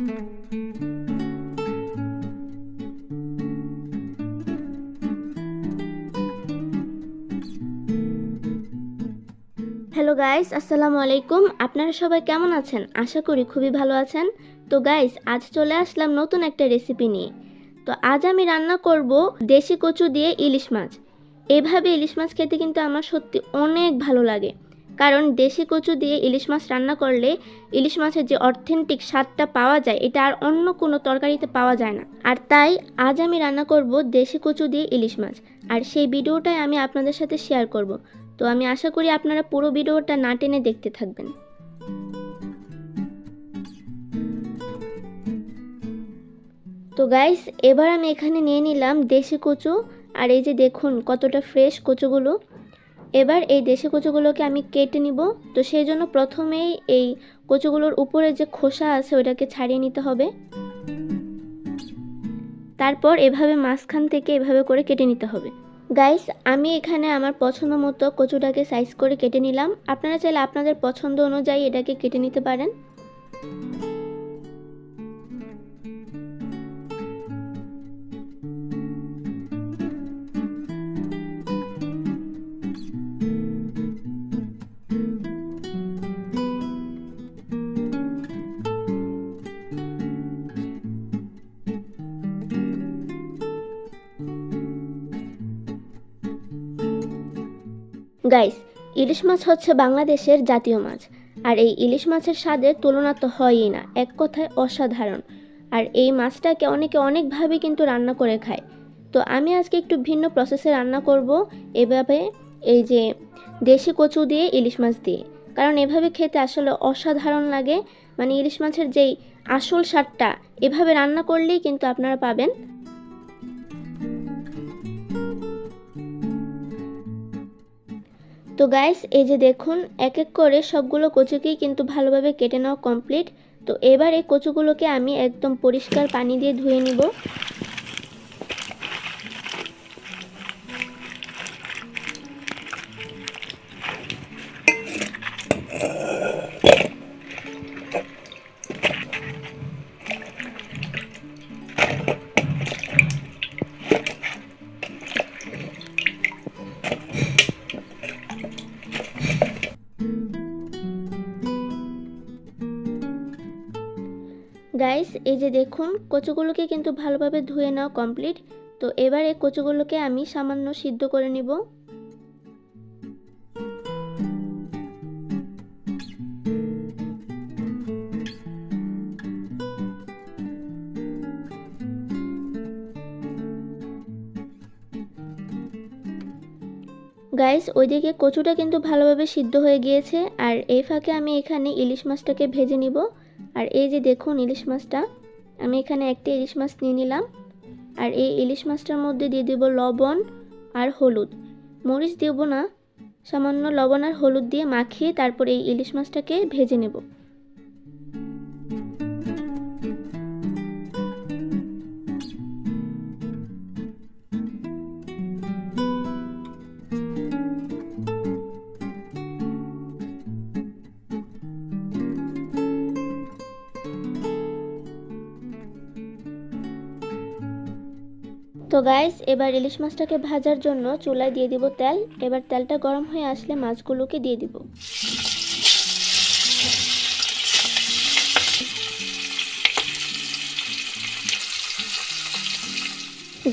Hello guys, আসসালামু আলাইকুম। আপনারা সবাই কেমন আছেন? আশা করি খুবই ভালো আছেন। তো গাইস, আজ চলে আসলাম নতুন একটা রেসিপি নিয়ে। তো আজ আমি রান্না করব দেশি কচু দিয়ে ইলিশ মাছ। এভাবে ইলিশ মাছ খেতে কিন্তু আমার সত্যি অনেক ভালো লাগে, কারণ দেশি কচু দিয়ে ইলিশ মাছ রান্না করলে ইলিশ মাছের যে অথেন্টিক স্বাদটা পাওয়া যায়, এটা আর অন্য কোনো তরকারিতে পাওয়া যায় না। আর তাই আজ আমি রান্না করব দেশি কচু দিয়ে ইলিশ মাছ, আর সেই ভিডিওটাই আমি আপনাদের সাথে শেয়ার করব। তো আমি আশা করি আপনারা পুরো ভিডিওটা না টেনে দেখতে থাকবেন। তো গাইস, এবার আমি এখানে নিয়ে নিলাম দেশি কচু, আর এই যে দেখুন কতটা ফ্রেশ কচুগুলো। এবার এই দেশি কচুগুলোকে আমি কেটে নিব। তো সেই জন্য প্রথমেই এই কচুগুলোর উপরে যে খোসা আছে ওটাকে ছাড়িয়ে নিতে হবে। তারপর এভাবে মাঝখান থেকে এভাবে করে কেটে নিতে হবে। গাইস, আমি এখানে আমার পছন্দ মতো কচুটাকে সাইজ করে কেটে নিলাম। আপনারা চাইলে আপনাদের পছন্দ অনুযায়ী এটাকে কেটে নিতে পারেন। গাইস, ইলিশ মাছ হচ্ছে বাংলাদেশের জাতীয় মাছ, আর এই ইলিশ মাছের স্বাদের তুলনা তো হয়ই না, এক কথায় অসাধারণ। আর এই মাছটাকে অনেকে অনেকভাবে কিন্তু রান্না করে খায়। তো আমি আজকে একটু ভিন্ন প্রসেসে রান্না করব, এভাবে এই যে দেশি কচু দিয়ে ইলিশ মাছ দিয়ে। কারণ এভাবে খেতে আসলে অসাধারণ লাগে, মানে ইলিশ মাছের যেই আসল স্বাদটা এভাবে রান্না করলেই কিন্তু আপনারা পাবেন। তো গাইস, এই যে দেখুন এক এক করে সবগুলো কচুকেই কিন্তু ভালোভাবে কেটে নেওয়া কমপ্লিট। তো এবার এই কচুগুলোকে আমি একদম পরিষ্কার পানি দিয়ে ধুয়ে নিব। গাইস, এই যে দেখুন কচুগুলোকে কিন্তু ভালোভাবে ধুয়ে নেওয়া কমপ্লিট। তো এবার এই কচুগুলোকে আমি সামান্য সিদ্ধ করে নিব। গাইস, ওইদিকে কচুটা কিন্তু ভালোভাবে সিদ্ধ হয়ে গিয়েছে, আর এই ফাঁকে আমি এখানে ইলিশ মাছটাকে ভেজে নিব। আর এই যে দেখুন ইলিশ মাছটা, আমি এখানে একটা ইলিশ মাছ নিয়ে নিলাম। আর এই ইলিশ মাছটার মধ্যে দিয়ে দেব লবণ আর হলুদ, মরিচ দেব না, সামান্য লবণ আর হলুদ দিয়ে মাখিয়ে তারপর এই ইলিশ মাছটাকে ভেজে নেব। তো গাইস, এবার ইলিশ মাছটাকে ভাজার জন্য চুলায় দিয়ে দিব তেল। এবার তেলটা গরম হয়ে আসলে মাছগুলোকে দিয়ে দিব।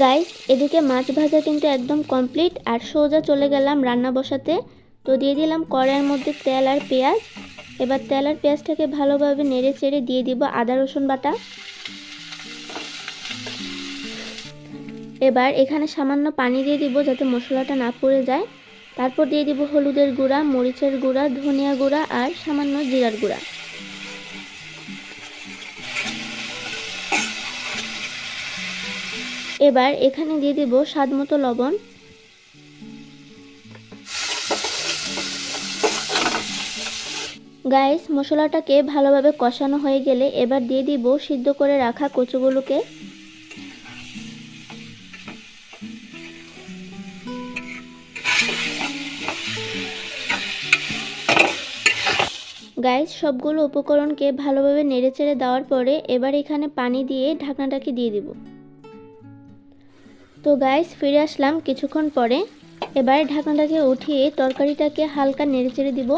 গাইস, এদিকে মাছ ভাজা কিন্তু একদম কমপ্লিট, আর সোজা চলে গেলাম রান্না বসাতে। তো দিয়ে দিলাম কড়াইয়ের মধ্যে তেল আর পেঁয়াজ। এবার তেল আর পেঁয়াজটাকে ভালোভাবে নেড়ে চেড়ে দিয়ে দিব আদা রসুন বাটা। এবার এখানে সামান্য পানি দিয়ে দিব যাতে মশলাটা না পুড়ে যায়। তারপর দিয়ে দিব হলুদের গুঁড়া, মরিচের গুঁড়া, ধনিয়া গুঁড়া আর সামান্য জিরার গুঁড়া। এবার এখানে দিয়ে দিব স্বাদমতো লবণ। গাইস, মশলাটাকে ভালোভাবে কষানো হয়ে গেলে এবার দিয়ে দিব সিদ্ধ করে রাখা কচুগুলোকে। গাইস সবগুলো উপকরণকে ভালোভাবে নেড়েচেড়ে দেওয়ার পরে এবার এখানে পানি দিয়ে ঢাকনাটাকে দিয়ে দিব। তো গাইস ফিরে আসলাম কিছুক্ষণ পরে। এবার ঢাকনাটাকে উঠিয়ে তরকারিটাকে হালকা নেড়েচেড়ে দিব।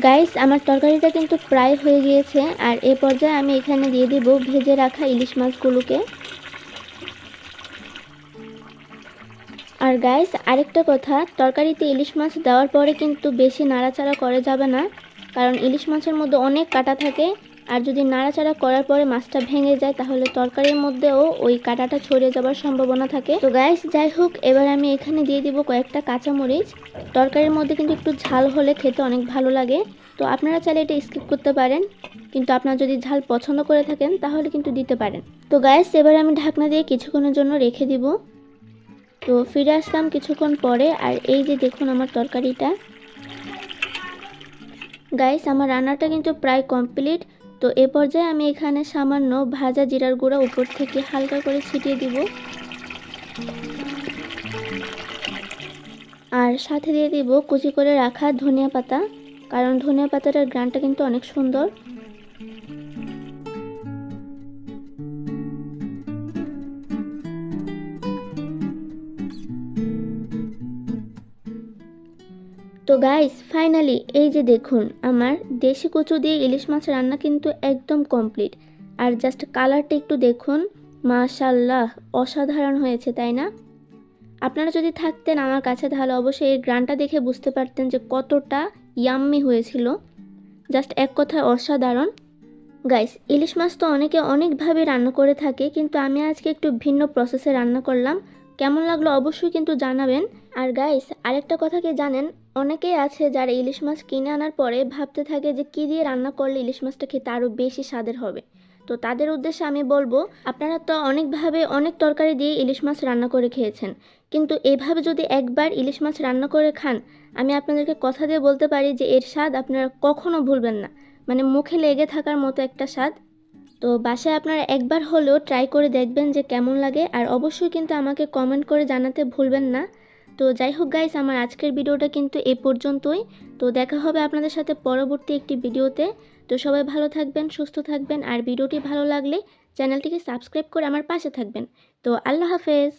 গাইস আমার তরকারিটা কিন্তু প্রায় হয়ে গিয়েছে, আর এ পর্যায়ে আমি এখানে দিয়ে দিব ভেজে রাখা ইলিশ মাছগুলোকে। আর গাইস আরেকটা কথা, তরকারিতে ইলিশ মাছ দেওয়ার পরে কিন্তু বেশি নাড়াচাড়া করা যাবে না, কারণ ইলিশ মাছের মধ্যে অনেক কাঁটা থাকে, আর যদি নাড়াচাড়া করার পরে মাছটা ভেঙে যায় তাহলে তরকারির মধ্যেও ওই কাঁটাটা ছড়িয়ে যাবার সম্ভাবনা থাকে। তো গাইস যাই হোক, এবার আমি এখানে দিয়ে দিব কয়েকটা কাঁচামরিচ। তরকারির মধ্যে কিন্তু একটু ঝাল হলে খেতে অনেক ভালো লাগে, তো আপনারা চাইলে এটা স্কিপ করতে পারেন, কিন্তু আপনারা যদি ঝাল পছন্দ করে থাকেন তাহলে কিন্তু দিতে পারেন। তো গাইস এবার আমি ঢাকনা দিয়ে কিছুক্ষণের জন্য রেখে দিব। তো ফিরে আসলাম কিছুক্ষণ পরে, আর এই যে দেখুন আমার তরকারিটা। গাইস আমার রান্নাটা কিন্তু প্রায় কমপ্লিট। তো এ পর্যায়ে আমি এখানে সামান্য ভাজা জিরার গুঁড়া উপর থেকে হালকা করে ছিটিয়ে দিব, আর সাথে দিয়ে দিব কুচি করে রাখা ধনিয়া পাতা, কারণ ধনিয়া পাতাটার ঘ্রাণটা কিন্তু অনেক সুন্দর। তো গাইস ফাইনালি এই যে দেখুন আমার দেশি কচু দিয়ে ইলিশ মাছ রান্না কিন্তু একদম কমপ্লিট। আর জাস্ট কালারটা একটু দেখুন, মাশাআল্লাহ অসাধারণ হয়েছে, তাই না? আপনারা যদি থাকতেন আমার কাছে তাহলে অবশ্যই এই গ্রানটা দেখে বুঝতে পারতেন যে কতটা ইয়াম্মি হয়েছিল। জাস্ট এক কথায় অসাধারণ। গাইস ইলিশ মাছ তো অনেকে অনেকভাবে রান্না করে থাকে, কিন্তু আমি আজকে একটু ভিন্ন প্রসেসে রান্না করলাম। কেমন লাগলো অবশ্যই কিন্তু জানাবেন। আর গাইস আরেকটা কথা কি জানেন, অনেকেই আছে যারা ইলিশ মাছ কিনে আনার পরে ভাবতে থাকে যে কী দিয়ে রান্না করলে ইলিশ মাছটা খেতে আরও বেশি স্বাদের হবে। তো তাদের উদ্দেশ্যে আমি বলবো, আপনারা তো অনেকভাবে অনেক তরকারি দিয়ে ইলিশ মাছ রান্না করে খেয়েছেন, কিন্তু এভাবে যদি একবার ইলিশ মাছ রান্না করে খান, আমি আপনাদেরকে কথা দিয়ে বলতে পারি যে এর স্বাদ আপনারা কখনো ভুলবেন না। মানে মুখে লেগে থাকার মতো একটা স্বাদ। তো বাসায় আপনারা একবার হলেও ট্রাই করে দেখবেন যে কেমন লাগে, আর অবশ্যই কিন্তু আমাকে কমেন্ট করে জানাতে ভুলবেন না। তো যাই হোক গাইস, আমার আজকের ভিডিওটা কিন্তু এ পর্যন্তই। তো দেখা হবে আপনাদের সাথে পরবর্তী একটি ভিডিওতে। তো সবাই ভালো থাকবেন, সুস্থ থাকবেন, আর ভিডিওটি ভালো লাগলে চ্যানেলটিকে সাবস্ক্রাইব করে আমার পাশে থাকবেন। তো আল্লাহ হাফেজ।